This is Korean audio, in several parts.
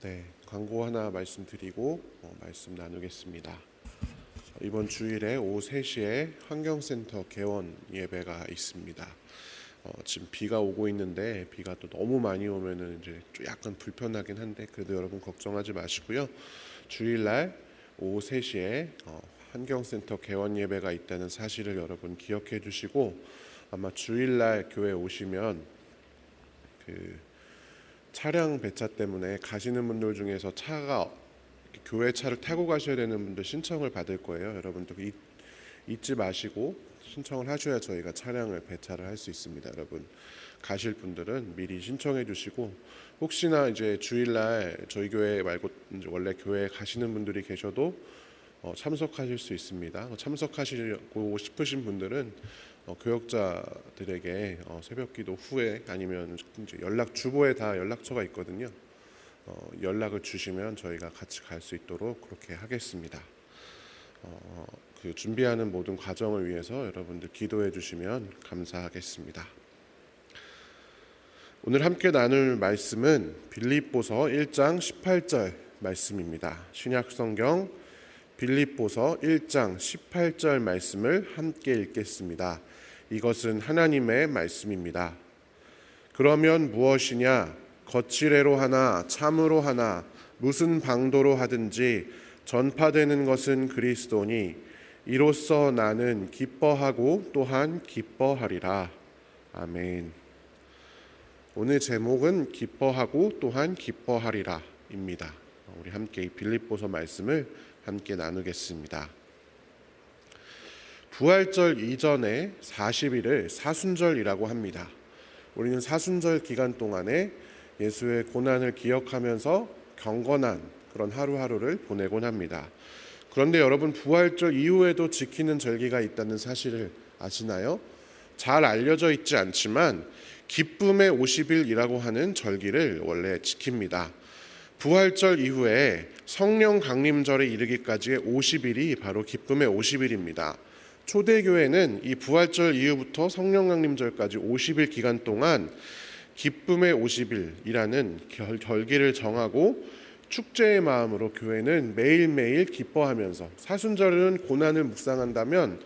네, 광고 하나 말씀드리고 말씀 나누겠습니다. 이번 주일에 오후 3시에 환경센터 개원 예배가 있습니다. 지금 비가 오고 있는데 비가 또 너무 많이 오면은 이제 좀 약간 불편하긴 한데 그래도 여러분 걱정하지 마시고요. 주일날 오후 3시에 환경센터 개원 예배가 있다는 사실을 여러분 기억해 주시고, 아마 주일날 교회 오시면 차량 배차 때문에 가시는 분들 중에서 교회 차를 타고 가셔야 되는 분들 신청을 받을 거예요. 여러분도 잊지 마시고 신청을 하셔야 저희가 차량을 배차를 할 수 있습니다. 여러분 가실 분들은 미리 신청해 주시고, 혹시나 이제 주일날 저희 교회 말고 이제 원래 교회 가시는 분들이 계셔도 참석하실 수 있습니다. 참석하시고 싶으신 분들은 교역자들에게 새벽기도 후에 아니면 이제 주보에 다 연락처가 있거든요. 연락을 주시면 저희가 같이 갈 수 있도록 그렇게 하겠습니다. 준비하는 모든 과정을 위해서 여러분들 기도해 주시면 감사하겠습니다. 오늘 함께 나눌 말씀은 빌립보서 1장 18절 말씀입니다. 신약성경 빌립보서 1장 18절 말씀을 함께 읽겠습니다. 이것은 하나님의 말씀입니다. 그러면 무엇이냐? 거칠애로 하나 참으로 하나 무슨 방도로 하든지 전파되는 것은 그리스도니 이로써 나는 기뻐하고 또한 기뻐하리라. 아멘. 오늘 제목은 기뻐하고 또한 기뻐하리라 입니다. 우리 함께 이 빌립보서 말씀을 함께 나누겠습니다. 부활절 이전에 40일을 사순절이라고 합니다. 우리는 사순절 기간 동안에 예수의 고난을 기억하면서 경건한 그런 하루하루를 보내곤 합니다. 그런데 여러분, 부활절 이후에도 지키는 절기가 있다는 사실을 아시나요? 잘 알려져 있지 않지만 기쁨의 50일이라고 하는 절기를 원래 지킵니다. 부활절 이후에 성령 강림절에 이르기까지의 50일이 바로 기쁨의 50일입니다. 초대교회는 이 부활절 이후부터 성령 강림절까지 50일 기간 동안 기쁨의 50일이라는 절기를 정하고 축제의 마음으로 교회는 매일매일 기뻐하면서, 사순절은 고난을 묵상한다면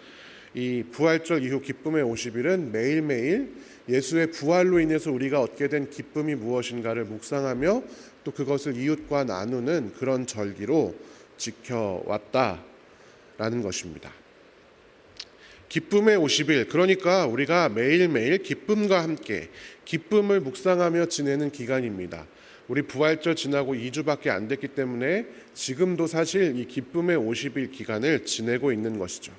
이 부활절 이후 기쁨의 50일은 매일매일 예수의 부활로 인해서 우리가 얻게 된 기쁨이 무엇인가를 묵상하며 또 그것을 이웃과 나누는 그런 절기로 지켜왔다라는 것입니다. 기쁨의 50일, 그러니까 우리가 매일매일 기쁨과 함께 기쁨을 묵상하며 지내는 기간입니다. 우리 부활절 지나고 2주밖에 안 됐기 때문에 지금도 사실 이 기쁨의 50일 기간을 지내고 있는 것이죠.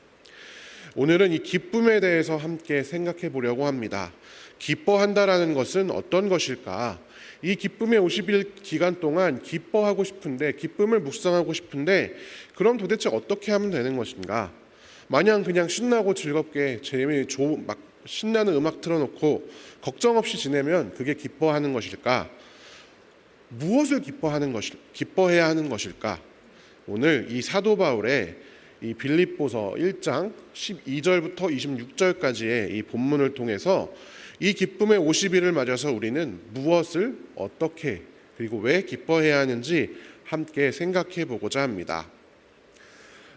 오늘은 이 기쁨에 대해서 함께 생각해 보려고 합니다. 기뻐한다라는 것은 어떤 것일까? 이 기쁨의 50일 기간 동안 기뻐하고 싶은데, 기쁨을 묵상하고 싶은데, 그럼 도대체 어떻게 하면 되는 것인가? 마냥 그냥 신나고 즐겁게 막 신나는 음악 틀어놓고 걱정 없이 지내면 그게 기뻐하는 것일까? 무엇을 기뻐해야 하는 것일까? 오늘 이 사도 바울의 이 빌립보서 1장 12절부터 26절까지의 이 본문을 통해서 이 기쁨의 50일을 맞아서 우리는 무엇을 어떻게 그리고 왜 기뻐해야 하는지 함께 생각해 보고자 합니다.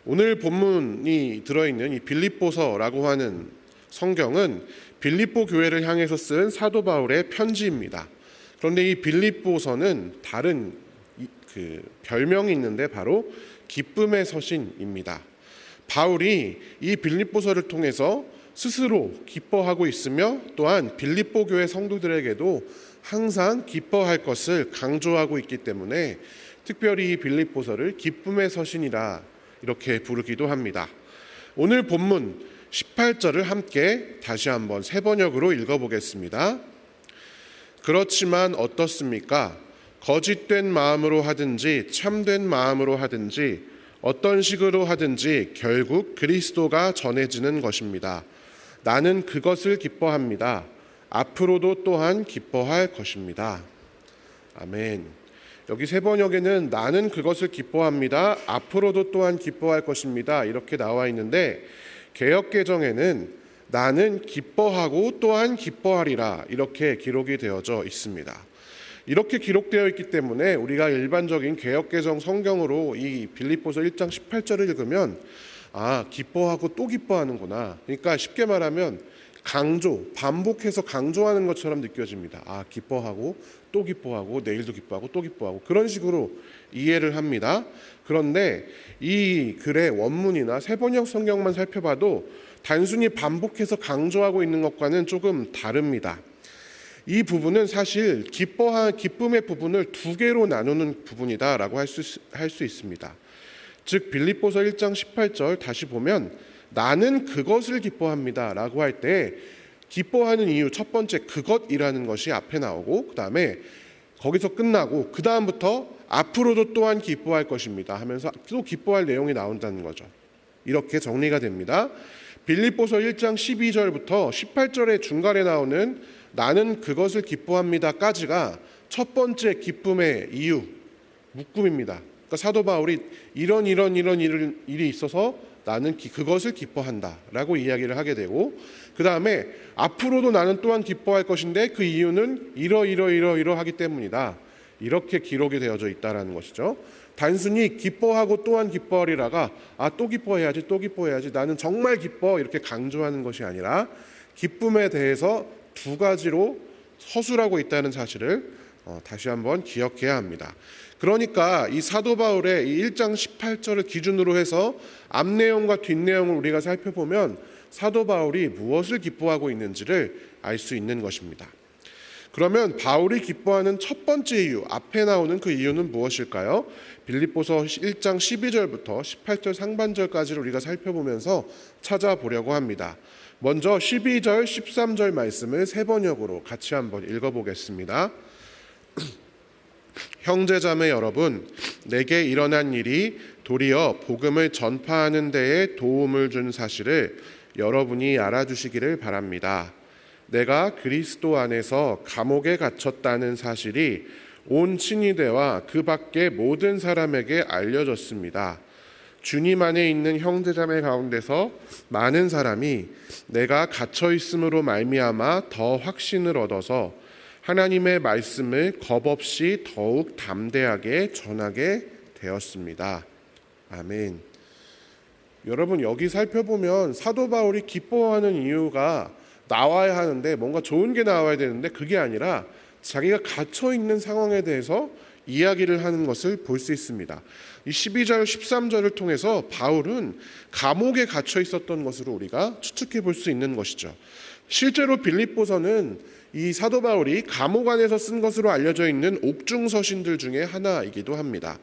오늘 본문이 들어있는 이 빌립보서라고 하는 성경은 빌립보 교회를 향해서 쓴 사도 바울의 편지입니다. 그런데 이 빌립보서는 다른 별명이 있는데 바로 기쁨의 서신입니다. 바울이 이 빌립보서를 통해서 스스로 기뻐하고 있으며 또한 빌립보 교회 성도들에게도 항상 기뻐할 것을 강조하고 있기 때문에 특별히 이 빌립보서를 기쁨의 서신이라 이렇게 부르기도 합니다. 오늘 본문 18절을 함께 다시 한번 세 번역으로 읽어보겠습니다. 그렇지만 어떻습니까? 거짓된 마음으로 하든지 참된 마음으로 하든지 어떤 식으로 하든지 결국 그리스도가 전해지는 것입니다. 나는 그것을 기뻐합니다. 앞으로도 또한 기뻐할 것입니다. 아멘. 여기 세 번역에는 나는 그것을 기뻐합니다. 앞으로도 또한 기뻐할 것입니다. 이렇게 나와 있는데 개역개정에는 나는 기뻐하고 또한 기뻐하리라 이렇게 기록이 되어져 있습니다. 이렇게 기록되어 있기 때문에 우리가 일반적인 개역개정 성경으로 이 빌립보서 1장 18절을 읽으면 기뻐하고 또 기뻐하는구나. 그러니까 쉽게 말하면 반복해서 강조하는 것처럼 느껴집니다. 기뻐하고 또 기뻐하고 내일도 기뻐하고 또 기뻐하고 그런 식으로 이해를 합니다. 그런데 이 글의 원문이나 세번역 성경만 살펴봐도 단순히 반복해서 강조하고 있는 것과는 조금 다릅니다. 이 부분은 사실 기쁨의 부분을 두 개로 나누는 부분이다라고 할 수 있습니다. 즉 빌립보서 1장 18절 다시 보면 나는 그것을 기뻐합니다 라고 할 때 기뻐하는 이유 첫 번째 그것이라는 것이 앞에 나오고 그 다음에 거기서 끝나고 그 다음부터 앞으로도 또한 기뻐할 것입니다 하면서 또 기뻐할 내용이 나온다는 거죠. 이렇게 정리가 됩니다. 빌립보서 1장 12절부터 18절의 중간에 나오는 나는 그것을 기뻐합니다까지가 첫 번째 기쁨의 이유 묶음입니다. 그러니까 사도 바울이 이런 일이 있어서 나는 그것을 기뻐한다라고 이야기를 하게 되고 그 다음에 앞으로도 나는 또한 기뻐할 것인데 그 이유는 이러하기 때문이다. 이렇게 기록이 되어져 있다라는 것이죠. 단순히 기뻐하고 또한 기뻐하리라가 또 기뻐해야지 나는 정말 기뻐 이렇게 강조하는 것이 아니라 기쁨에 대해서 두 가지로 서술하고 있다는 사실을 다시 한번 기억해야 합니다. 그러니까 이 사도 바울의 이 1장 18절을 기준으로 해서 앞 내용과 뒷 내용을 우리가 살펴보면 사도 바울이 무엇을 기뻐하고 있는지를 알 수 있는 것입니다. 그러면 바울이 기뻐하는 첫 번째 이유, 앞에 나오는 그 이유는 무엇일까요? 빌립보서 1장 12절부터 18절 상반절까지를 우리가 살펴보면서 찾아보려고 합니다. 먼저 12절, 13절 말씀을 세번역으로 같이 한번 읽어보겠습니다. 형제자매 여러분, 내게 일어난 일이 도리어 복음을 전파하는 데에 도움을 준 사실을 여러분이 알아주시기를 바랍니다. 내가 그리스도 안에서 감옥에 갇혔다는 사실이 온 친위대와 그 밖의 모든 사람에게 알려졌습니다. 주님 안에 있는 형제자매 가운데서 많은 사람이 내가 갇혀 있음으로 말미암아 더 확신을 얻어서 하나님의 말씀을 겁없이 더욱 담대하게 전하게 되었습니다. 아멘. 여러분 여기 살펴보면 사도 바울이 기뻐하는 이유가 나와야 하는데 뭔가 좋은 게 나와야 되는데 그게 아니라 자기가 갇혀 있는 상황에 대해서 이야기를 하는 것을 볼 수 있습니다. 이 12절 13절을 통해서 바울은 감옥에 갇혀 있었던 것으로 우리가 추측해 볼 수 있는 것이죠. 실제로 빌립보서는 이 사도 바울이 감옥 안에서 쓴 것으로 알려져 있는 옥중서신들 중에 하나이기도 합니다.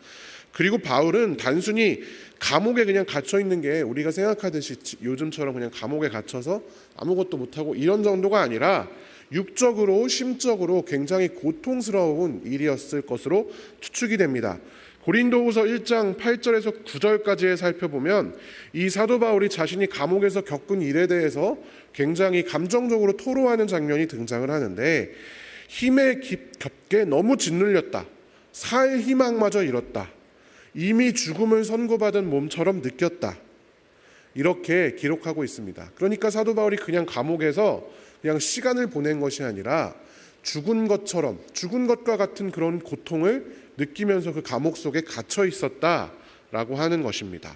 그리고 바울은 단순히 감옥에 그냥 갇혀 있는 게 우리가 생각하듯이 요즘처럼 그냥 감옥에 갇혀서 아무것도 못하고 이런 정도가 아니라 육적으로 심적으로 굉장히 고통스러운 일이었을 것으로 추측이 됩니다. 고린도후서 1장 8절에서 9절까지 살펴보면 이 사도 바울이 자신이 감옥에서 겪은 일에 대해서 굉장히 감정적으로 토로하는 장면이 등장을 하는데 힘에 겹게 너무 짓눌렸다. 살 희망마저 잃었다. 이미 죽음을 선고받은 몸처럼 느꼈다. 이렇게 기록하고 있습니다. 그러니까 사도 바울이 그냥 감옥에서 그냥 시간을 보낸 것이 아니라 죽은 것과 같은 그런 고통을 느끼면서 그 감옥 속에 갇혀 있었다라고 하는 것입니다.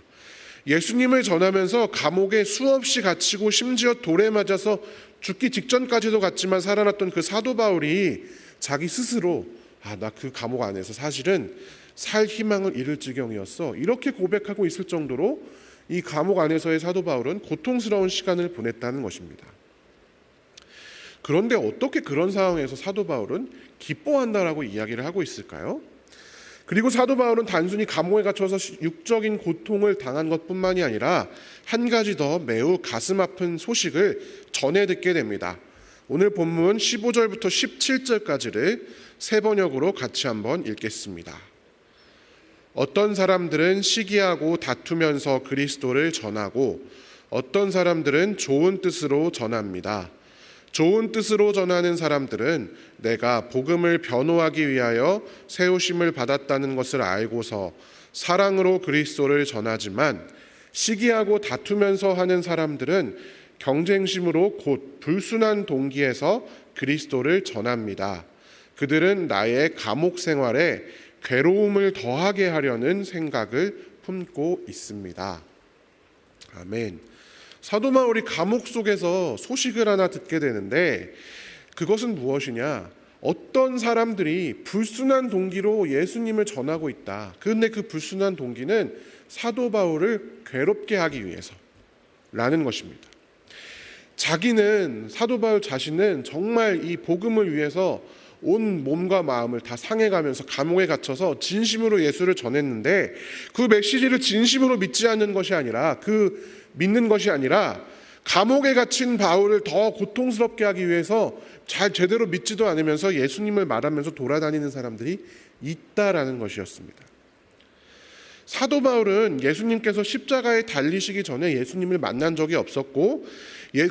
예수님을 전하면서 감옥에 수없이 갇히고 심지어 돌에 맞아서 죽기 직전까지도 갔지만 살아났던 그 사도 바울이 자기 스스로 나 그 감옥 안에서 사실은 살 희망을 잃을 지경이었어. 이렇게 고백하고 있을 정도로 이 감옥 안에서의 사도 바울은 고통스러운 시간을 보냈다는 것입니다. 그런데 어떻게 그런 상황에서 사도 바울은 기뻐한다라고 이야기를 하고 있을까요? 그리고 사도 바울은 단순히 감옥에 갇혀서 육적인 고통을 당한 것뿐만이 아니라 한 가지 더 매우 가슴 아픈 소식을 전해 듣게 됩니다. 오늘 본문 15절부터 17절까지를 세 번역으로 같이 한번 읽겠습니다. 어떤 사람들은 시기하고 다투면서 그리스도를 전하고 어떤 사람들은 좋은 뜻으로 전합니다. 좋은 뜻으로 전하는 사람들은 내가 복음을 변호하기 위하여 세우심을 받았다는 것을 알고서 사랑으로 그리스도를 전하지만 시기하고 다투면서 하는 사람들은 경쟁심으로 곧 불순한 동기에서 그리스도를 전합니다. 그들은 나의 감옥 생활에 괴로움을 더하게 하려는 생각을 품고 있습니다. 아멘. 사도 바울이 감옥 속에서 소식을 하나 듣게 되는데 그것은 무엇이냐? 어떤 사람들이 불순한 동기로 예수님을 전하고 있다. 그런데 그 불순한 동기는 사도 바울을 괴롭게 하기 위해서라는 것입니다. 사도 바울 자신은 정말 이 복음을 위해서 온 몸과 마음을 다 상해가면서 감옥에 갇혀서 진심으로 예수를 전했는데 그 메시지를 진심으로 믿는 것이 아니라 감옥에 갇힌 바울을 더 고통스럽게 하기 위해서 제대로 믿지도 않으면서 예수님을 말하면서 돌아다니는 사람들이 있다라는 것이었습니다. 사도 바울은 예수님께서 십자가에 달리시기 전에 예수님을 만난 적이 없었고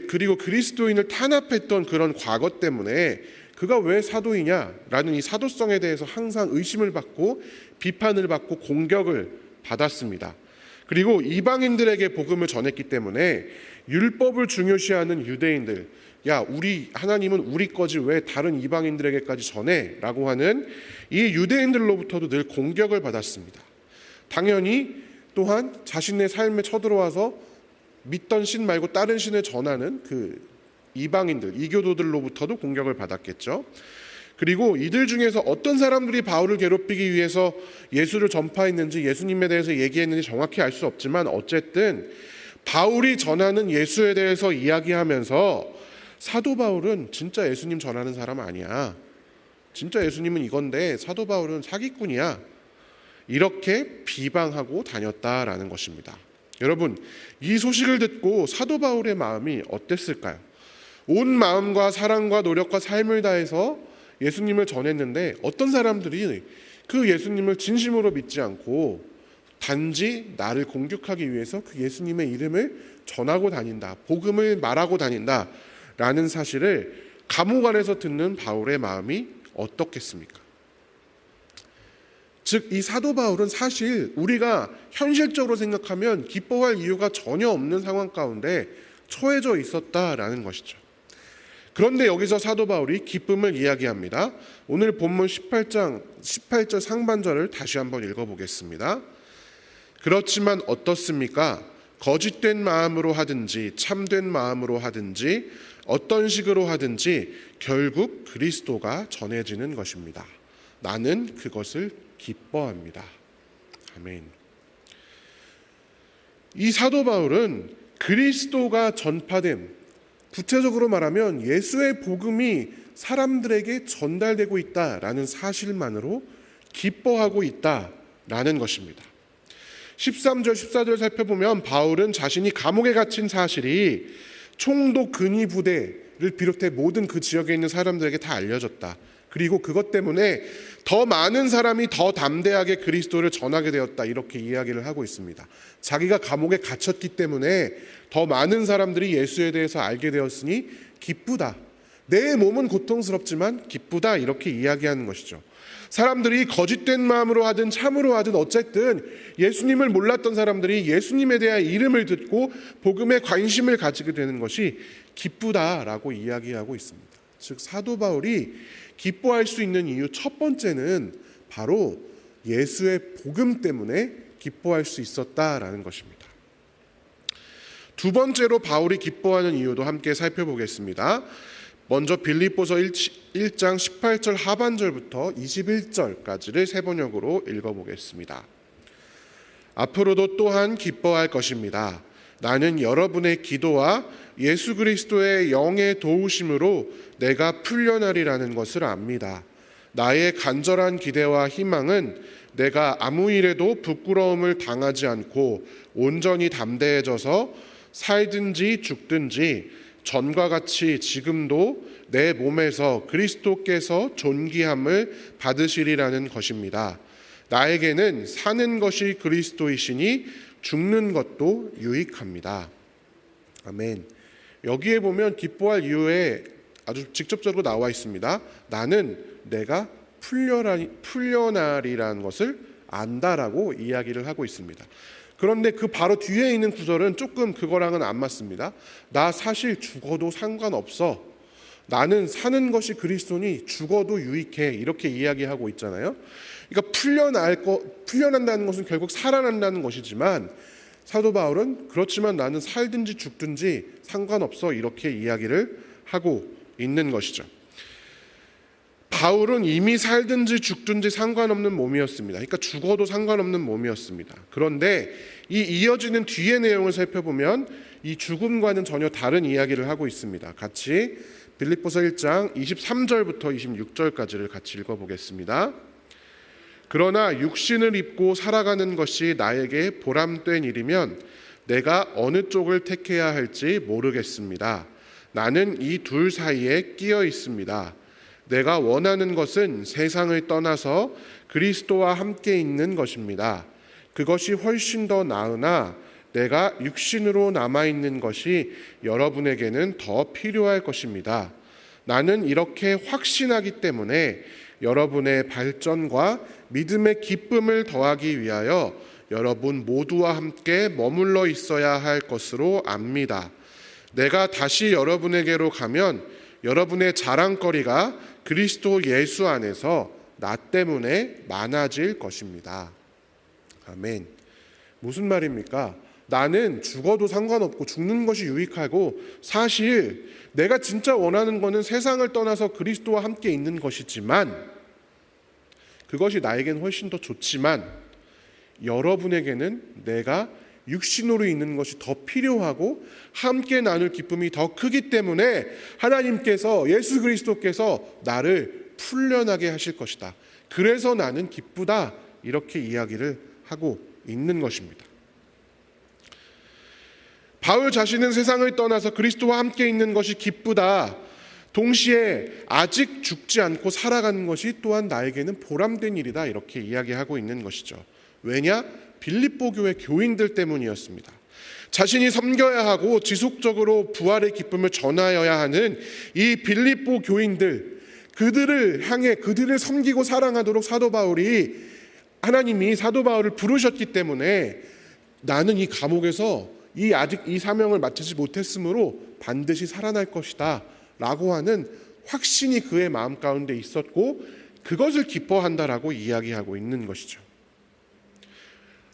그리고 그리스도인을 탄압했던 그런 과거 때문에 그가 왜 사도이냐라는 이 사도성에 대해서 항상 의심을 받고 비판을 받고 공격을 받았습니다. 그리고 이방인들에게 복음을 전했기 때문에 율법을 중요시하는 유대인들, 하나님은 우리 거지 왜 다른 이방인들에게까지 전해? 라고 하는 이 유대인들로부터도 늘 공격을 받았습니다. 당연히 또한 자신의 삶에 쳐들어와서 믿던 신 말고 다른 신을 전하는 그 이방인들, 이교도들로부터도 공격을 받았겠죠. 그리고 이들 중에서 어떤 사람들이 바울을 괴롭히기 위해서 예수를 전파했는지 예수님에 대해서 얘기했는지 정확히 알 수 없지만 어쨌든 바울이 전하는 예수에 대해서 이야기하면서 사도 바울은 진짜 예수님 전하는 사람 아니야. 진짜 예수님은 이건데 사도 바울은 사기꾼이야. 이렇게 비방하고 다녔다라는 것입니다. 여러분, 이 소식을 듣고 사도 바울의 마음이 어땠을까요? 온 마음과 사랑과 노력과 삶을 다해서 예수님을 전했는데 어떤 사람들이 그 예수님을 진심으로 믿지 않고 단지 나를 공격하기 위해서 그 예수님의 이름을 전하고 다닌다, 복음을 말하고 다닌다 라는 사실을 감옥 안에서 듣는 바울의 마음이 어떻겠습니까? 즉, 이 사도 바울은 사실 우리가 현실적으로 생각하면 기뻐할 이유가 전혀 없는 상황 가운데 처해져 있었다라는 것이죠. 그런데 여기서 사도 바울이 기쁨을 이야기합니다. 오늘 본문 18절 상반절을 다시 한번 읽어보겠습니다. 그렇지만 어떻습니까? 거짓된 마음으로 하든지 참된 마음으로 하든지 어떤 식으로 하든지 결국 그리스도가 전해지는 것입니다. 나는 그것을 기뻐합니다. 아멘. 이 사도 바울은 그리스도가 전파됨, 구체적으로 말하면 예수의 복음이 사람들에게 전달되고 있다라는 사실만으로 기뻐하고 있다라는 것입니다. 13절, 14절 살펴보면 바울은 자신이 감옥에 갇힌 사실이 총독 근위 부대를 비롯해 모든 그 지역에 있는 사람들에게 다 알려졌다. 그리고 그것 때문에 더 많은 사람이 더 담대하게 그리스도를 전하게 되었다. 이렇게 이야기를 하고 있습니다. 자기가 감옥에 갇혔기 때문에 더 많은 사람들이 예수에 대해서 알게 되었으니 기쁘다. 내 몸은 고통스럽지만 기쁘다. 이렇게 이야기하는 것이죠. 사람들이 거짓된 마음으로 하든 참으로 하든 어쨌든 예수님을 몰랐던 사람들이 예수님에 대한 이름을 듣고 복음에 관심을 가지게 되는 것이 기쁘다라고 이야기하고 있습니다. 즉, 사도 바울이 기뻐할 수 있는 이유 첫 번째는 바로 예수의 복음 때문에 기뻐할 수 있었다라는 것입니다. 두 번째로 바울이 기뻐하는 이유도 함께 살펴보겠습니다. 먼저 빌립보서 1장 18절 하반절부터 21절까지를 세 번역으로 읽어보겠습니다. 앞으로도 또한 기뻐할 것입니다. 나는 여러분의 기도와 예수 그리스도의 영의 도우심으로 내가 풀려나리라는 것을 압니다. 나의 간절한 기대와 희망은 내가 아무 일에도 부끄러움을 당하지 않고 온전히 담대해져서 살든지 죽든지 전과 같이 지금도 내 몸에서 그리스도께서 존귀함을 받으시리라는 것입니다. 나에게는 사는 것이 그리스도이시니 죽는 것도 유익합니다. 아멘. 여기에 보면 기뻐할 이유에 아주 직접적으로 나와 있습니다. 나는 내가 풀려나리라는 것을 안다라고 이야기를 하고 있습니다. 그런데 그 바로 뒤에 있는 구절은 조금 그거랑은 안 맞습니다. 나 사실 죽어도 상관없어. 나는 사는 것이 그리스도니 죽어도 유익해, 이렇게 이야기하고 있잖아요. 그러니까 풀려난다는 것은 결국 살아난다는 것이지만, 사도 바울은 그렇지만 나는 살든지 죽든지 상관없어, 이렇게 이야기를 하고 있는 것이죠. 바울은 이미 살든지 죽든지 상관없는 몸이었습니다. 그러니까 죽어도 상관없는 몸이었습니다. 그런데 이 이어지는 뒤의 내용을 살펴보면 이 죽음과는 전혀 다른 이야기를 하고 있습니다. 같이 빌립보서 1장 23절부터 26절까지를 같이 읽어보겠습니다. 그러나 육신을 입고 살아가는 것이 나에게 보람된 일이면 내가 어느 쪽을 택해야 할지 모르겠습니다. 나는 이 둘 사이에 끼어 있습니다. 내가 원하는 것은 세상을 떠나서 그리스도와 함께 있는 것입니다. 그것이 훨씬 더 나으나 내가 육신으로 남아있는 것이 여러분에게는 더 필요할 것입니다. 나는 이렇게 확신하기 때문에 여러분의 발전과 믿음의 기쁨을 더하기 위하여 여러분 모두와 함께 머물러 있어야 할 것으로 압니다. 내가 다시 여러분에게로 가면 여러분의 자랑거리가 그리스도 예수 안에서 나 때문에 많아질 것입니다. 아멘. 무슨 말입니까? 나는 죽어도 상관없고 죽는 것이 유익하고, 사실 내가 진짜 원하는 것은 세상을 떠나서 그리스도와 함께 있는 것이지만, 그것이 나에겐 훨씬 더 좋지만 여러분에게는 내가 육신으로 있는 것이 더 필요하고 함께 나눌 기쁨이 더 크기 때문에 하나님께서, 예수 그리스도께서 나를 풀려나게 하실 것이다. 그래서 나는 기쁘다. 이렇게 이야기를 하고 있는 것입니다. 바울 자신은 세상을 떠나서 그리스도와 함께 있는 것이 기쁘다. 동시에 아직 죽지 않고 살아가는 것이 또한 나에게는 보람된 일이다. 이렇게 이야기하고 있는 것이죠. 왜냐? 빌립보 교회 교인들 때문이었습니다. 자신이 섬겨야 하고 지속적으로 부활의 기쁨을 전하여야 하는 이 빌립보 교인들, 그들을 향해 그들을 섬기고 사랑하도록 하나님이 사도 바울을 부르셨기 때문에 나는 이 감옥에서 아직 이 사명을 마치지 못했으므로 반드시 살아날 것이다 라고 하는 확신이 그의 마음 가운데 있었고, 그것을 기뻐한다라고 이야기하고 있는 것이죠.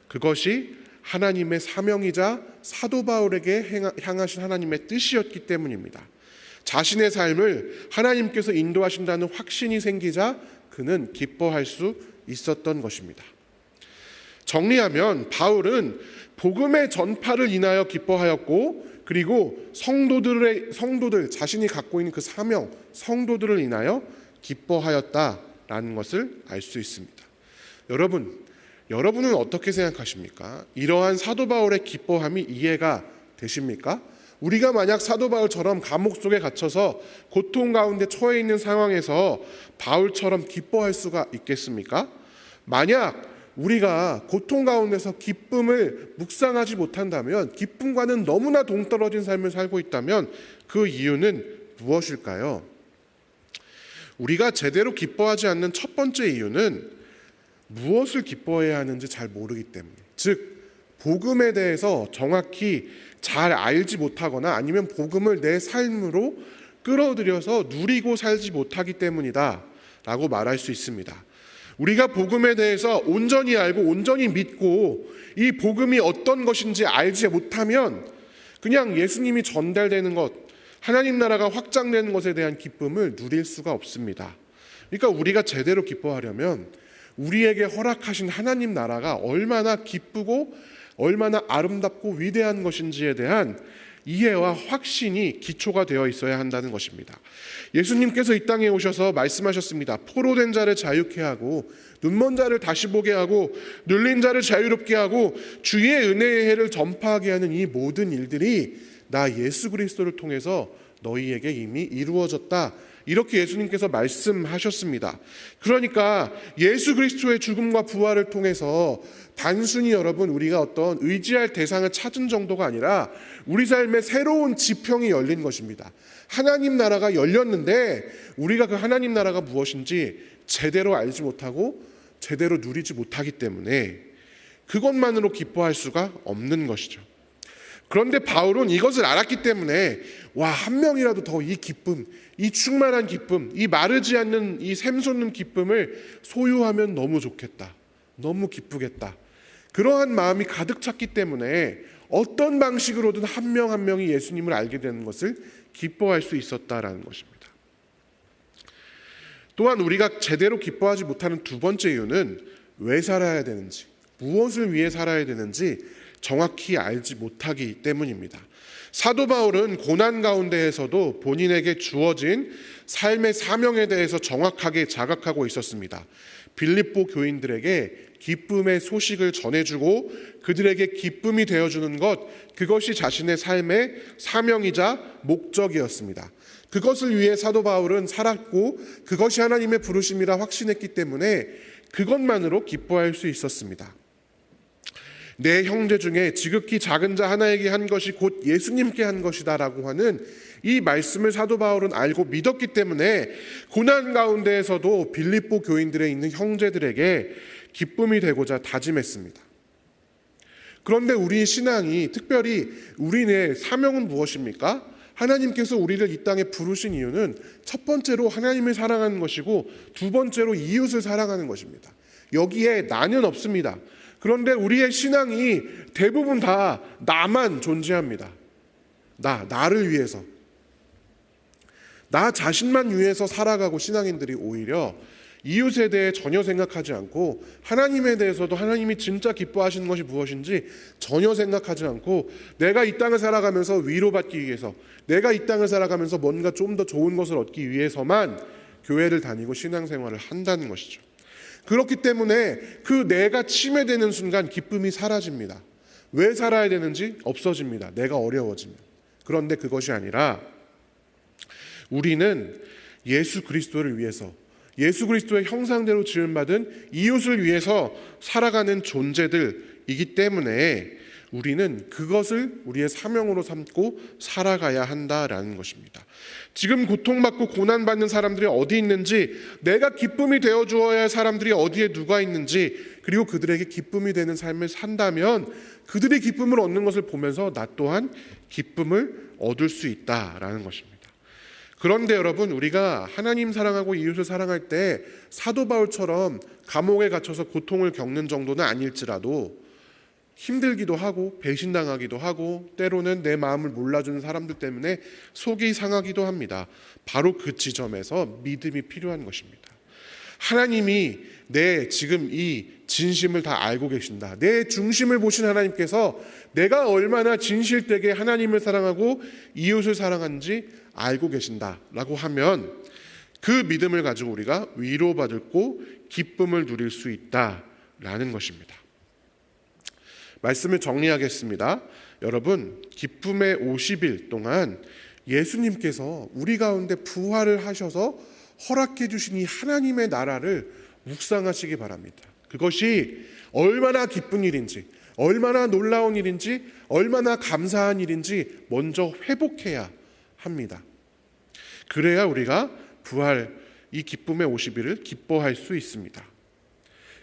그것이 하나님의 사명이자 사도 바울에게 향하신 하나님의 뜻이었기 때문입니다. 자신의 삶을 하나님께서 인도하신다는 확신이 생기자 그는 기뻐할 수 있었던 것입니다. 정리하면 바울은 복음의 전파를 인하여 기뻐하였고, 그리고 성도들 자신이 갖고 있는 그 사명, 성도들을 인하여 기뻐하였다라는 것을 알 수 있습니다. 여러분은 어떻게 생각하십니까? 이러한 사도 바울의 기뻐함이 이해가 되십니까? 우리가 만약 사도 바울처럼 감옥 속에 갇혀서 고통 가운데 처해 있는 상황에서 바울처럼 기뻐할 수가 있겠습니까? 만약 우리가 고통 가운데서 기쁨을 묵상하지 못한다면, 기쁨과는 너무나 동떨어진 삶을 살고 있다면 그 이유는 무엇일까요? 우리가 제대로 기뻐하지 않는 첫 번째 이유는 무엇을 기뻐해야 하는지 잘 모르기 때문에, 즉 복음에 대해서 정확히 잘 알지 못하거나 아니면 복음을 내 삶으로 끌어들여서 누리고 살지 못하기 때문이다 라고 말할 수 있습니다. 우리가 복음에 대해서 온전히 알고 온전히 믿고 이 복음이 어떤 것인지 알지 못하면 그냥 예수님이 전달되는 것, 하나님 나라가 확장되는 것에 대한 기쁨을 누릴 수가 없습니다. 그러니까 우리가 제대로 기뻐하려면 우리에게 허락하신 하나님 나라가 얼마나 기쁘고 얼마나 아름답고 위대한 것인지에 대한 이해와 확신이 기초가 되어 있어야 한다는 것입니다. 예수님께서 이 땅에 오셔서 말씀하셨습니다. 포로된 자를 자유케 하고 눈먼 자를 다시 보게 하고 눌린 자를 자유롭게 하고 주의 은혜의 해를 전파하게 하는 이 모든 일들이 나 예수 그리스도를 통해서 너희에게 이미 이루어졌다. 이렇게 예수님께서 말씀하셨습니다. 그러니까 예수 그리스도의 죽음과 부활을 통해서 단순히 우리가 어떤 의지할 대상을 찾은 정도가 아니라 우리 삶의 새로운 지평이 열린 것입니다. 하나님 나라가 열렸는데 우리가 그 하나님 나라가 무엇인지 제대로 알지 못하고 제대로 누리지 못하기 때문에 그것만으로 기뻐할 수가 없는 것이죠. 그런데 바울은 이것을 알았기 때문에 한 명이라도 더 이 기쁨, 이 충만한 기쁨, 이 마르지 않는 이 샘솟는 기쁨을 소유하면 너무 좋겠다. 너무 기쁘겠다. 그러한 마음이 가득 찼기 때문에 어떤 방식으로든 한 명 한 명이 예수님을 알게 되는 것을 기뻐할 수 있었다라는 것입니다. 또한 우리가 제대로 기뻐하지 못하는 두 번째 이유는 왜 살아야 되는지, 무엇을 위해 살아야 되는지 정확히 알지 못하기 때문입니다. 사도 바울은 고난 가운데에서도 본인에게 주어진 삶의 사명에 대해서 정확하게 자각하고 있었습니다. 빌립보 교인들에게 기쁨의 소식을 전해주고 그들에게 기쁨이 되어주는 것, 그것이 자신의 삶의 사명이자 목적이었습니다. 그것을 위해 사도 바울은 살았고 그것이 하나님의 부르심이라 확신했기 때문에 그것만으로 기뻐할 수 있었습니다. 내 형제 중에 지극히 작은 자 하나에게 한 것이 곧 예수님께 한 것이다 라고 하는 이 말씀을 사도 바울은 알고 믿었기 때문에 고난 가운데에서도 빌립보 교인들에 있는 형제들에게 기쁨이 되고자 다짐했습니다. 그런데 우리의 신앙이, 특별히 우리의 사명은 무엇입니까? 하나님께서 우리를 이 땅에 부르신 이유는 첫 번째로 하나님을 사랑하는 것이고 두 번째로 이웃을 사랑하는 것입니다. 여기에 나는 없습니다. 그런데 우리의 신앙이 대부분 다 나만 존재합니다. 나를 위해서, 나 자신만 위해서 살아가고 신앙인들이 오히려 이웃에 대해 전혀 생각하지 않고 하나님에 대해서도 하나님이 진짜 기뻐하시는 것이 무엇인지 전혀 생각하지 않고 내가 이 땅을 살아가면서 위로받기 위해서, 내가 이 땅을 살아가면서 뭔가 좀 더 좋은 것을 얻기 위해서만 교회를 다니고 신앙생활을 한다는 것이죠. 그렇기 때문에 그 내가 침해되는 순간 기쁨이 사라집니다. 왜 살아야 되는지 없어집니다. 내가 어려워지면. 그런데 그것이 아니라 우리는 예수 그리스도를 위해서, 예수 그리스도의 형상대로 지음받은 이웃을 위해서 살아가는 존재들이기 때문에 우리는 그것을 우리의 사명으로 삼고 살아가야 한다라는 것입니다. 지금 고통받고 고난받는 사람들이 어디 있는지, 내가 기쁨이 되어 주어야 할 사람들이 어디에 누가 있는지, 그리고 그들에게 기쁨이 되는 삶을 산다면 그들이 기쁨을 얻는 것을 보면서 나 또한 기쁨을 얻을 수 있다라는 것입니다. 그런데 여러분, 우리가 하나님 사랑하고 이웃을 사랑할 때 사도 바울처럼 감옥에 갇혀서 고통을 겪는 정도는 아닐지라도 힘들기도 하고 배신당하기도 하고 때로는 내 마음을 몰라주는 사람들 때문에 속이 상하기도 합니다. 바로 그 지점에서 믿음이 필요한 것입니다. 하나님이 내 지금 이 진심을 다 알고 계신다. 내 중심을 보신 하나님께서 내가 얼마나 진실되게 하나님을 사랑하고 이웃을 사랑하는지 알고 계신다라고 하면 그 믿음을 가지고 우리가 위로받고 기쁨을 누릴 수 있다라는 것입니다. 말씀을 정리하겠습니다. 여러분, 기쁨의 50일 동안 예수님께서 우리 가운데 부활을 하셔서 허락해 주신 이 하나님의 나라를 묵상하시기 바랍니다. 그것이 얼마나 기쁜 일인지, 얼마나 놀라운 일인지, 얼마나 감사한 일인지 먼저 회복해야 합니다. 그래야 우리가 부활, 이 기쁨의 50일을 기뻐할 수 있습니다.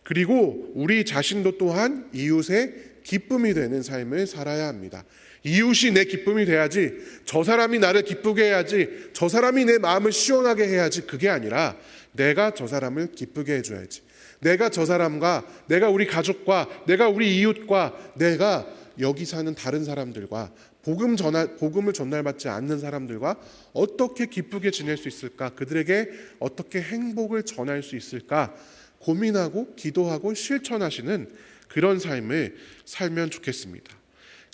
그리고 우리 자신도 또한 이웃의 기쁨이 되는 삶을 살아야 합니다. 이웃이 내 기쁨이 돼야지, 저 사람이 나를 기쁘게 해야지, 저 사람이 내 마음을 시원하게 해야지, 그게 아니라 내가 저 사람을 기쁘게 해줘야지. 내가 저 사람과, 내가 우리 가족과, 내가 우리 이웃과, 내가 여기 사는 다른 사람들과, 복음을 전달받지 않는 사람들과 어떻게 기쁘게 지낼 수 있을까, 그들에게 어떻게 행복을 전할 수 있을까 고민하고 기도하고 실천하시는 그런 삶을 살면 좋겠습니다.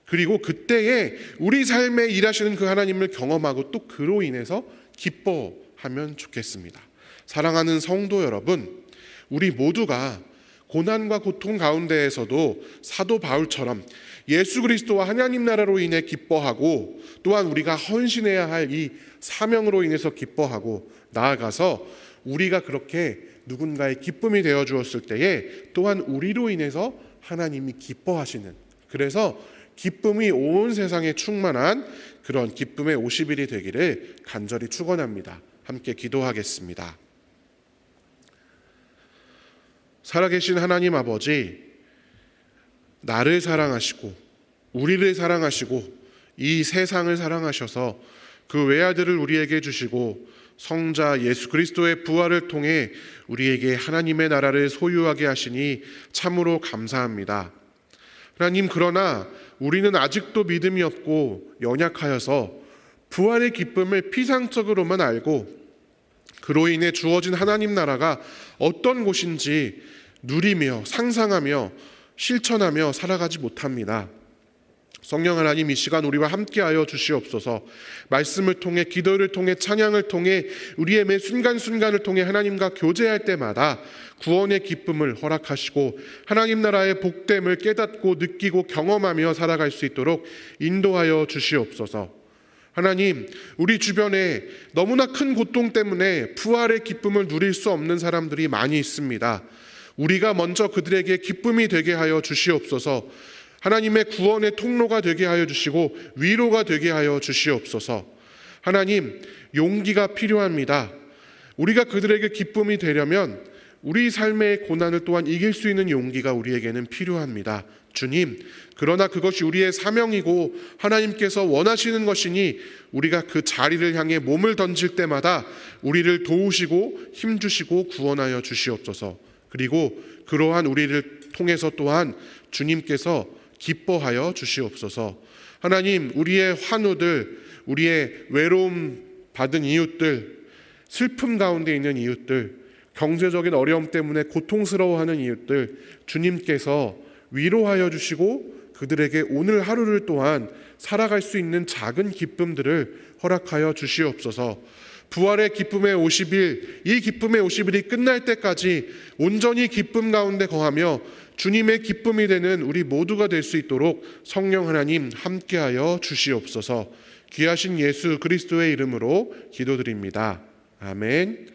그리고 그때에 우리 삶에 일하시는 그 하나님을 경험하고 또 그로 인해서 기뻐하면 좋겠습니다. 사랑하는 성도 여러분, 우리 모두가 고난과 고통 가운데에서도 사도 바울처럼 예수 그리스도와 하나님 나라로 인해 기뻐하고, 또한 우리가 헌신해야 할 이 사명으로 인해서 기뻐하고, 나아가서 우리가 그렇게 누군가의 기쁨이 되어 주었을 때에 또한 우리로 인해서 하나님이 기뻐하시는, 그래서 기쁨이 온 세상에 충만한 그런 기쁨의 50일이 되기를 간절히 축원합니다. 함께 기도하겠습니다. 살아계신 하나님 아버지, 나를 사랑하시고 우리를 사랑하시고 이 세상을 사랑하셔서 그 외아들을 우리에게 주시고 성자 예수 그리스도의 부활을 통해 우리에게 하나님의 나라를 소유하게 하시니 참으로 감사합니다. 하나님, 그러나 우리는 아직도 믿음이 없고 연약하여서 부활의 기쁨을 피상적으로만 알고 그로 인해 주어진 하나님 나라가 어떤 곳인지 누리며 상상하며 실천하며 살아가지 못합니다. 성령 하나님, 이 시간 우리와 함께하여 주시옵소서. 말씀을 통해, 기도를 통해, 찬양을 통해, 우리의 매 순간순간을 통해 하나님과 교제할 때마다 구원의 기쁨을 허락하시고 하나님 나라의 복됨을 깨닫고 느끼고 경험하며 살아갈 수 있도록 인도하여 주시옵소서. 하나님, 우리 주변에 너무나 큰 고통 때문에 부활의 기쁨을 누릴 수 없는 사람들이 많이 있습니다. 우리가 먼저 그들에게 기쁨이 되게 하여 주시옵소서. 하나님의 구원의 통로가 되게 하여 주시고 위로가 되게 하여 주시옵소서. 하나님, 용기가 필요합니다. 우리가 그들에게 기쁨이 되려면 우리 삶의 고난을 또한 이길 수 있는 용기가 우리에게는 필요합니다. 주님, 그러나 그것이 우리의 사명이고 하나님께서 원하시는 것이니 우리가 그 자리를 향해 몸을 던질 때마다 우리를 도우시고 힘주시고 구원하여 주시옵소서. 그리고 그러한 우리를 통해서 또한 주님께서 기뻐하여 주시옵소서. 하나님, 우리의 환우들, 우리의 외로움 받은 이웃들, 슬픔 가운데 있는 이웃들, 경제적인 어려움 때문에 고통스러워하는 이웃들, 주님께서 위로하여 주시고 그들에게 오늘 하루를 또한 살아갈 수 있는 작은 기쁨들을 허락하여 주시옵소서. 부활의 기쁨의 50일, 이 기쁨의 50일이 끝날 때까지 온전히 기쁨 가운데 거하며 주님의 기쁨이 되는 우리 모두가 될 수 있도록 성령 하나님 함께하여 주시옵소서. 귀하신 예수 그리스도의 이름으로 기도드립니다. 아멘.